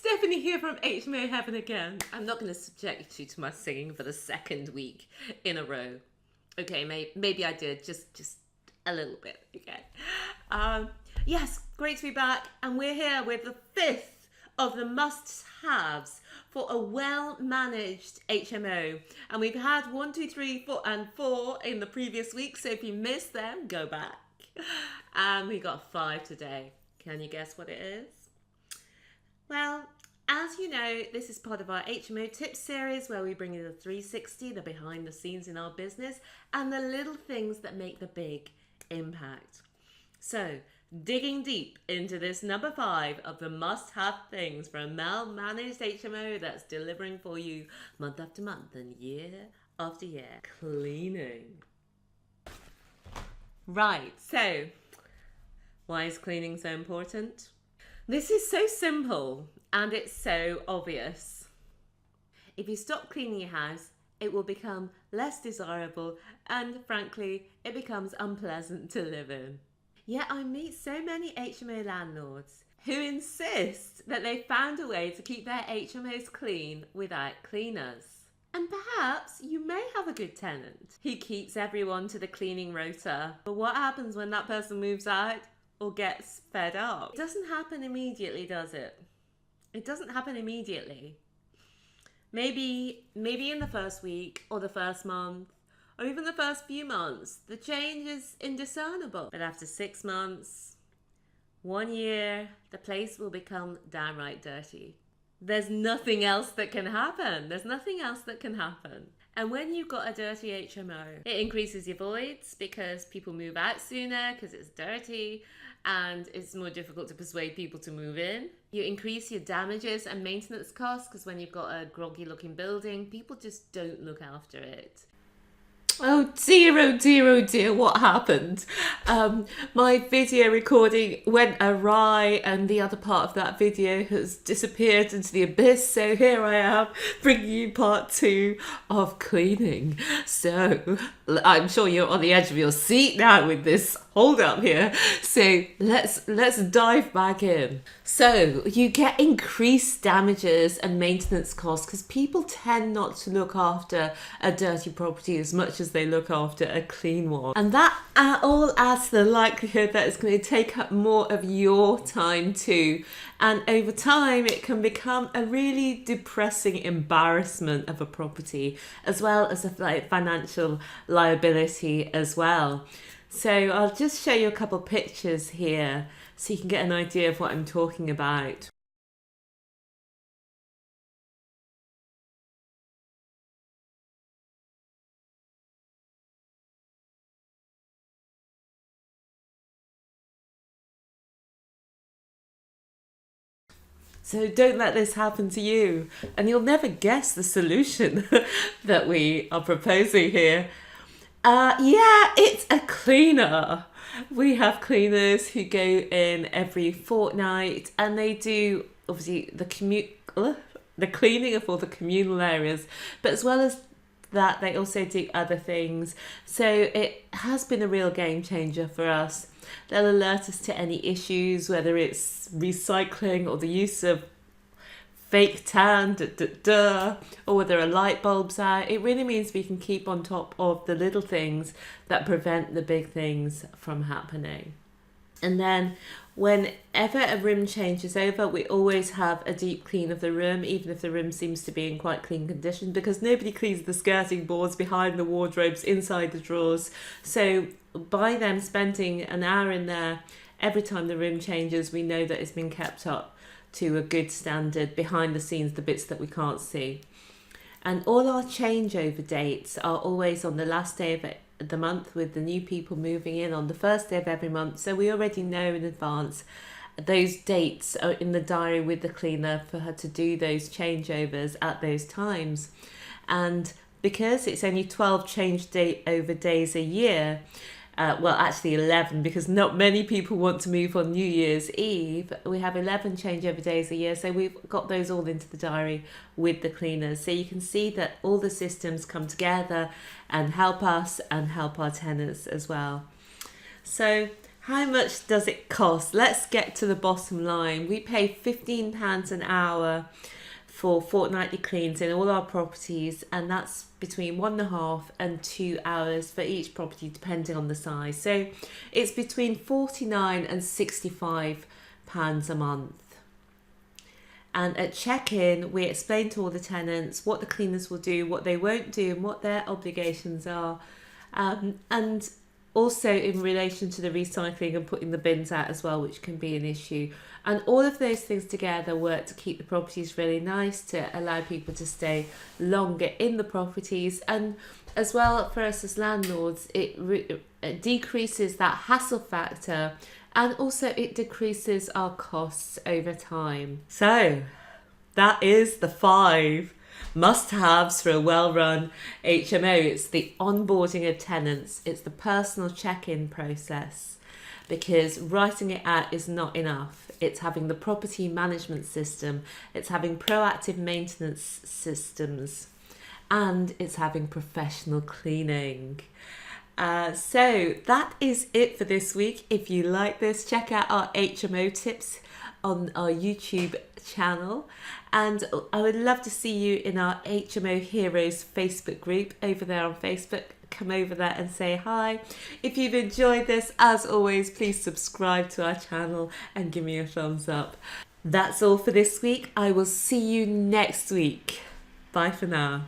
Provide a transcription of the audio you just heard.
Stephanie here from HMO Heaven again. I'm not going to subject you to my singing for the second week in a row. Okay, maybe I did, just a little bit, okay. Yes, great to be back, and we're here with the fifth of the must-haves for a well-managed HMO. And we've had 1, 2, 3, 4, and 4 in the previous week, so if you missed them, go back. And we got 5 today. Can you guess what it is? Well, as you know, this is part of our HMO Tips series where we bring you the 360, the behind the scenes in our business, and the little things that make the big impact. So, digging deep into this number 5 of the must-have things for a well-managed HMO that's delivering for you month after month and year after year. Cleaning. Right, so why is cleaning so important? This is so simple and it's so obvious. If you stop cleaning your house, it will become less desirable and frankly, it becomes unpleasant to live in. Yet I meet so many HMO landlords who insist that they found a way to keep their HMOs clean without cleaners. And perhaps you may have a good tenant who keeps everyone to the cleaning rota. But what happens when that person moves out or gets fed up? It doesn't happen immediately, does it? It doesn't happen immediately. Maybe in the first week or the first month or even the first few months, the change is indiscernible. But after 6 months, 1 year, the place will become downright dirty. There's nothing else that can happen. There's nothing else that can happen. And when you've got a dirty HMO, it increases your voids because people move out sooner because it's dirty and it's more difficult to persuade people to move in. You increase your damages and maintenance costs because when you've got a groggy looking building, people just don't look after it. Oh dear, what happened? My video recording went awry and the other part of that video has disappeared into the abyss. So here I am bringing you part 2 of cleaning. So I'm sure you're on the edge of your seat now with this hold up here. So let's dive back in. So you get increased damages and maintenance costs because people tend not to look after a dirty property as much as they look after a clean one. And that all adds to the likelihood that it's going to take up more of your time too. And over time, it can become a really depressing embarrassment of a property, as well as a financial liability as well. So I'll just show you a couple pictures here so you can get an idea of what I'm talking about. So don't let this happen to you. And you'll never guess the solution that we are proposing here. Yeah, it's a cleaner. We have cleaners who go in every fortnight and they do obviously the cleaning of all the communal areas, but as well as that they also do other things. So it has been a real game changer for us. They'll alert us to any issues, whether it's recycling or the use of fake tan, or whether a light bulb's out. It really means we can keep on top of the little things that prevent the big things from happening. And then whenever a room change is over, we always have a deep clean of the room, even if the room seems to be in quite clean condition, because nobody cleans the skirting boards, behind the wardrobes, inside the drawers. So by them spending an hour in there every time the room changes, we know that it's been kept up to a good standard behind the scenes, the bits that we can't see. And all our changeover dates are always on the last day of the month, with the new people moving in on the first day of every month. So we already know in advance those dates are in the diary with the cleaner for her to do those changeovers at those times. And because it's only 12 changeover days a year, well, actually 11, because not many people want to move on New Year's Eve. We have 11 changeover days a year, so we've got those all into the diary with the cleaners. So you can see that all the systems come together and help us and help our tenants as well. So How much does it cost? Let's get to the bottom line. We pay £15 an hour for fortnightly cleans in all our properties, and that's between 1.5 and 2 hours for each property depending on the size. So it's between £49 and £65 a month. And at check-in, we explain to all the tenants what the cleaners will do, what they won't do, and what their obligations are. And also in relation to the recycling and putting the bins out as well, which can be an issue. And all of those things together work to keep the properties really nice, to allow people to stay longer in the properties. And as well, for us as landlords, it decreases that hassle factor, and also it decreases our costs over time. So that is the 5 must-haves for a well-run HMO. It's the onboarding of tenants. It's the personal check-in process, because writing it out is not enough. It's having the property management system. It's having proactive maintenance systems. And it's having professional cleaning. So that is it for this week. If you like this, check out our HMO tips on our YouTube channel. And I would love to see you in our HMO Heroes Facebook group over there on Facebook. Come over there and say hi. If you've enjoyed this, as always, please subscribe to our channel and give me a thumbs up. That's all for this week. I will see you next week. Bye for now.